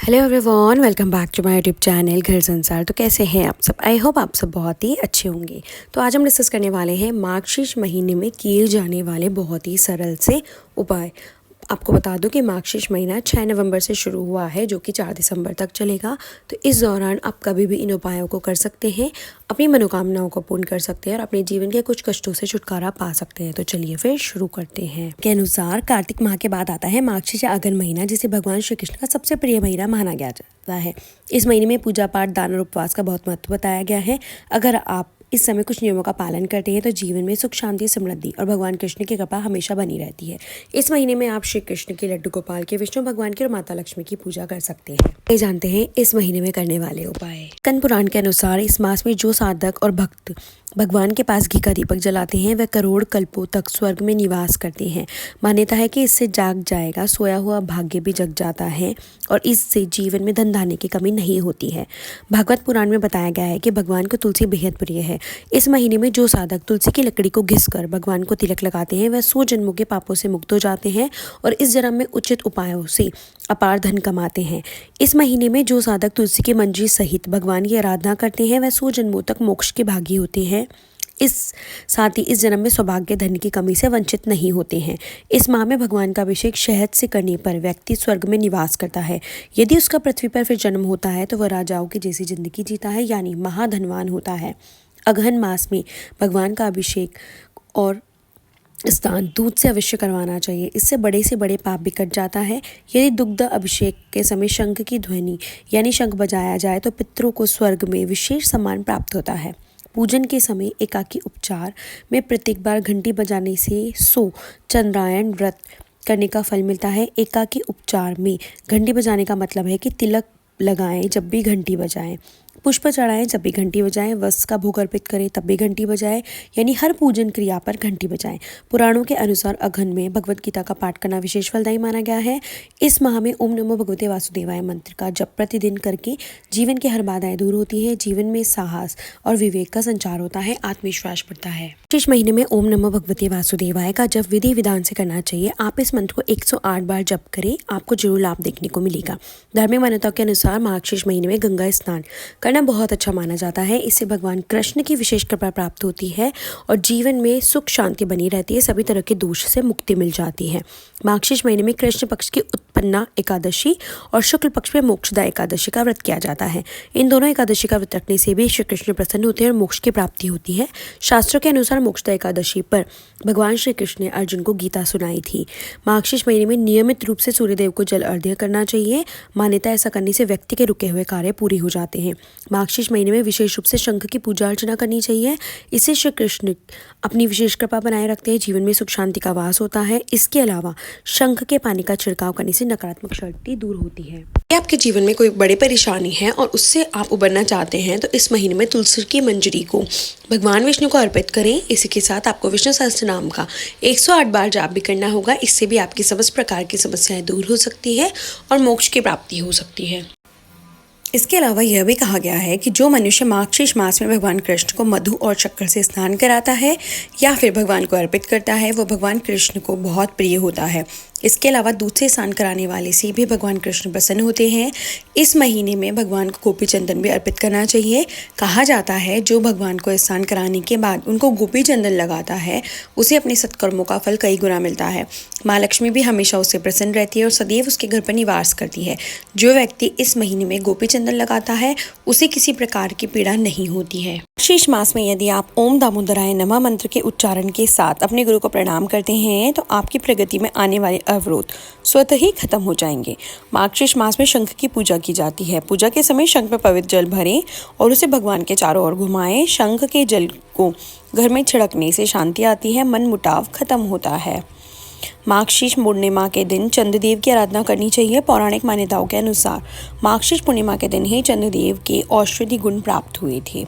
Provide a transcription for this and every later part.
Hello everyone, welcome back to my YouTube channel Ghar Sansar. तो कैसे हैं आप सब? आई होप आप सब बहुत ही अच्छे होंगे। तो आज हम डिस्कस करने वाले हैं मार्गशीर्ष महीने में किए जाने वाले बहुत ही सरल से उपाय। आपको बता दूं कि मार्गशीर्ष महीना 6 नवंबर से शुरू हुआ है, जो कि 4 दिसंबर तक चलेगा। तो इस दौरान आप कभी भी इन उपायों को कर सकते हैं, अपनी मनोकामनाओं को पूर्ण कर सकते हैं और अपने जीवन के कुछ कष्टों से छुटकारा पा सकते हैं। तो चलिए फिर शुरू करते हैं। के अनुसार कार्तिक माह के बाद आता है मार्गशीर्ष या अगन महीना, जिसे भगवान श्री कृष्ण का सबसे प्रिय महीना माना गया जाता है। इस महीने में पूजा पाठ, दान और उपवास का बहुत महत्व बताया गया है। अगर आप इस समय कुछ नियमों का पालन करते हैं तो जीवन में सुख, शांति, समृद्धि और भगवान कृष्ण की कृपा हमेशा बनी रहती है। इस महीने में आप श्री कृष्ण के, लड्डू गोपाल के, विष्णु भगवान की और माता लक्ष्मी की पूजा कर सकते हैं। ये जानते हैं इस महीने में करने वाले उपाय। स्कंद पुराण के अनुसार इस मास में जो साधक और भक्त भगवान के पास घी का दीपक जलाते हैं वह करोड़ कल्पों तक स्वर्ग में निवास करते हैं। मान्यता है कि इससे जाग जाएगा सोया हुआ भाग्य भी जग जाता है और इससे जीवन में धन धान्य की कमी नहीं होती है। भागवत पुराण में बताया गया है कि भगवान को तुलसी बेहद प्रिय है। इस महीने में जो साधक तुलसी की लकड़ी को घिसकर भगवान को तिलक लगाते हैं वह 100 जन्मों के पापों से मुक्त हो जाते हैं और इस जन्म में उचित उपायों से अपार धन कमाते हैं। इस महीने में जो साधक तुलसी की मंजरी सहित भगवान की आराधना करते हैं वह 100 जन्मों तक मोक्ष के भागी होते हैं। इस साथ ही इस जन्म में सौभाग्य, धन की कमी से वंचित नहीं होते हैं। इस माह में भगवान का अभिषेक शहद से करने पर व्यक्ति स्वर्ग में निवास करता है। यदि उसका पृथ्वी पर फिर जन्म होता है तो वह राजाओं की जैसी जिंदगी जीता है, यानी महाधनवान होता है। अगहन मास में भगवान का अभिषेक और स्नान दूध से अवश्य करवाना चाहिए। इससे बड़े से बड़े पाप भी कट जाता है। यदि दुग्ध अभिषेक के समय शंख की ध्वनि यानी शंख बजाया जाए तो पितरों को स्वर्ग में विशेष सम्मान प्राप्त होता है। पूजन के समय एकाकी उपचार में प्रत्येक बार घंटी बजाने से 100 चंद्रायण व्रत करने का फल मिलता है। एकाकी उपचार में घंटी बजाने का मतलब है कि तिलक लगाएं जब भी घंटी बजाएं, पुष्प चढ़ाएं जब भी घंटी बजाएं, वस्त्र का भोग अर्पित करें तब भी घंटी बजाएं, यानी हर पूजन क्रिया पर घंटी बजाएं। पुराणों के अनुसार अगहन में भगवत गीता का पाठ करना विशेष फलदायी माना गया है। इस माह में ओम नमो भगवते वासुदेवाय मंत्र का जप प्रतिदिन करके जीवन की हर बाधाएं दूर होती है। जीवन में साहस और विवेक का संचार होता है, आत्मविश्वास बढ़ता है। इस महीने में ओम नमो भगवते वासुदेवाय का जप विधि विधान से करना चाहिए। आप इस मंत्र को 108 बार जप करें, आपको जरूर लाभ देखने को मिलेगा। धार्मिक मान्यताओं के अनुसार मार्गशीर्ष महीने में गंगा स्नान करना बहुत अच्छा माना जाता है। इससे भगवान कृष्ण की विशेष कृपा प्राप्त होती है और जीवन में सुख शांति बनी रहती है। सभी तरह के दोष से मुक्ति मिल जाती है। मार्गशीर्ष महीने में कृष्ण पक्ष की उत्पन्ना एकादशी और शुक्ल पक्ष में मोक्षदा एकादशी का व्रत किया जाता है। इन दोनों एकादशी का व्रत रखने से भी श्री कृष्ण प्रसन्न होते हैं और मोक्ष की प्राप्ति होती है। शास्त्रों के अनुसार मोक्षदा एकादशी पर भगवान श्री कृष्ण ने अर्जुन को गीता सुनाई थी। मार्गशीर्ष महीने में नियमित रूप से सूर्यदेव को जल अर्घ्य करना चाहिए। मान्यता ऐसा करने से व्यक्ति के रुके हुए कार्य पूरे हो जाते हैं। मार्गशीर्ष महीने में विशेष रूप से शंख की पूजा अर्चना करनी चाहिए। इससे श्री कृष्ण अपनी विशेष कृपा बनाए रखते हैं, जीवन में सुख शांति का वास होता है। इसके अलावा शंख के पानी का छिड़काव करने से नकारात्मक शक्ति दूर होती है। यदि आपके जीवन में कोई बड़ी परेशानी है और उससे आप उबरना चाहते हैं तो इस महीने में तुलसी की मंजरी को भगवान विष्णु को अर्पित करें। इसी के साथ आपको विष्णु सहस्त्र नाम का 108 बार जाप भी करना होगा। इससे भी आपकी समस्त प्रकार की समस्याएं दूर हो सकती है और मोक्ष की प्राप्ति हो सकती है। इसके अलावा यह भी कहा गया है कि जो मनुष्य मार्गशीर्ष मास में भगवान कृष्ण को मधु और शक्कर से स्नान कराता है या फिर भगवान को अर्पित करता है वो भगवान कृष्ण को बहुत प्रिय होता है। इसके अलावा दूध से स्नान कराने वाले से भी भगवान कृष्ण प्रसन्न होते हैं। इस महीने में भगवान को गोपी चंदन भी अर्पित करना चाहिए। कहा जाता है जो भगवान को स्नान कराने के बाद उनको गोपी चंदन लगाता है उसे अपने सत्कर्मों का फल कई गुना मिलता है। माँ लक्ष्मी भी हमेशा उससे प्रसन्न रहती है और सदैव उसके घर पर निवास करती है। जो व्यक्ति इस महीने में गोपी चंदन लगाता है उसे किसी प्रकार की पीड़ा नहीं होती है। शीश मास में यदि आप ओम दामोदराय नमः मंत्र के उच्चारण के साथ अपने गुरु को प्रणाम करते हैं तो आपकी प्रगति में आने वाले अवरोध स्वतः ही खत्म हो जाएंगे। मार्गशीर्ष मास में शंख की पूजा की जाती है। पूजा के समय शंख में पवित्र जल भरें और उसे भगवान के चारों ओर घुमाएं। शंख के जल को घर में छिड़कने से शांति आती है, मन मुटाव खत्म होता है। मार्गशीर्ष पूर्णिमा के दिन चंद्रदेव की आराधना करनी चाहिए। पौराणिक मान्यताओं के अनुसार मार्गशीर्ष पूर्णिमा के दिन ही चंद्रदेव के औषधि गुण प्राप्त हुए थे।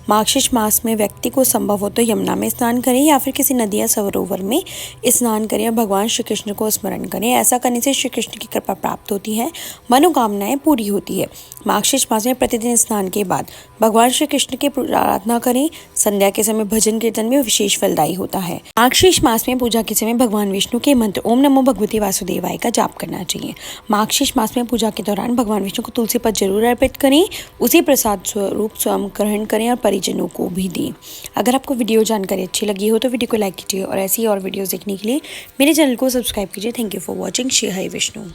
मार्गशीर्ष मास में व्यक्ति को संभव हो तो यमुना में स्नान करें या फिर किसी नदी या सरोवर में स्नान करें और भगवान श्री कृष्ण को स्मरण करें। ऐसा करने से श्री कृष्ण की कृपा प्राप्त होती है, मनोकामनाएं पूरी होती है। मार्गशीर्ष मास में प्रतिदिन स्नान के बाद भगवान श्री कृष्ण की आराधना करें। संध्या के समय भजन कीर्तन में विशेष फलदायी होता है। मार्गशीर्ष मास में पूजा के समय भगवान विष्णु के मंत्र ओम नमो भगवते वासुदेवाय का जाप करना चाहिए। मार्गशीर्ष मास में पूजा के दौरान भगवान विष्णु को तुलसी पत्र जरूर अर्पित करें, उसी प्रसाद स्वरूप स्वयं ग्रहण करें और परिजनों को भी दें। अगर आपको वीडियो जानकारी अच्छी लगी हो तो वीडियो को लाइक कीजिए और ऐसी और वीडियोज़ देखने के लिए मेरे चैनल को सब्सक्राइब कीजिए। Thank you for watching. Shri Hari Vishnu.